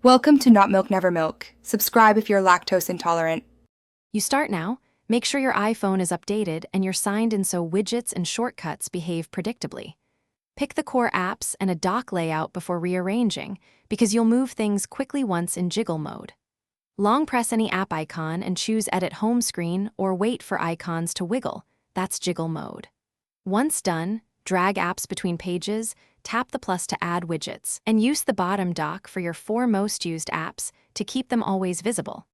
Welcome to Not Milk Never Milk. Subscribe if you're lactose intolerant. You start now. Make sure your iPhone is updated and you're signed in so widgets and shortcuts behave predictably. Pick the core apps and a dock layout before rearranging, because you'll move things quickly once in jiggle mode. Long press any app icon and choose Edit Home Screen or wait for icons to wiggle. That's jiggle mode. Once done, drag apps between pages, tap the plus to add widgets, and use the bottom dock for your 4 most used apps to keep them always visible.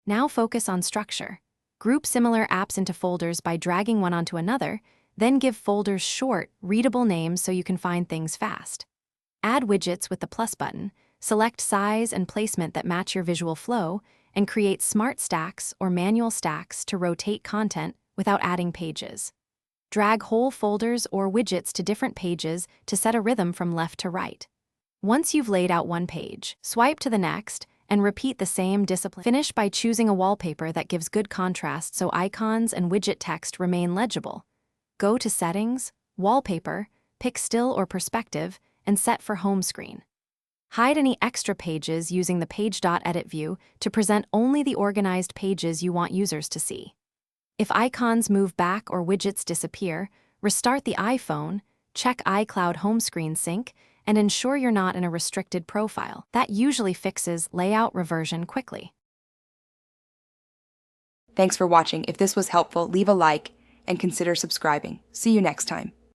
Now focus on structure. Group similar apps into folders by dragging one onto another, then give folders short, readable names so you can find things fast. Add widgets with the plus button, select size and placement that match your visual flow, and create smart stacks or manual stacks to rotate content without adding pages. Drag whole folders or widgets to different pages to set a rhythm from left to right. Once you've laid out one page, swipe to the next and repeat the same discipline. Finish by choosing a wallpaper that gives good contrast so icons and widget text remain legible. Go to Settings, Wallpaper, pick Still or Perspective, and set for Home Screen. Hide any extra pages using the Page.Edit view to present only the organized pages you want users to see. If icons move back or widgets disappear, restart the iPhone, check iCloud home screen sync, and ensure you're not in a restricted profile. That usually fixes layout reversion quickly. Thanks for watching. If this was helpful, leave a like and consider subscribing. See you next time.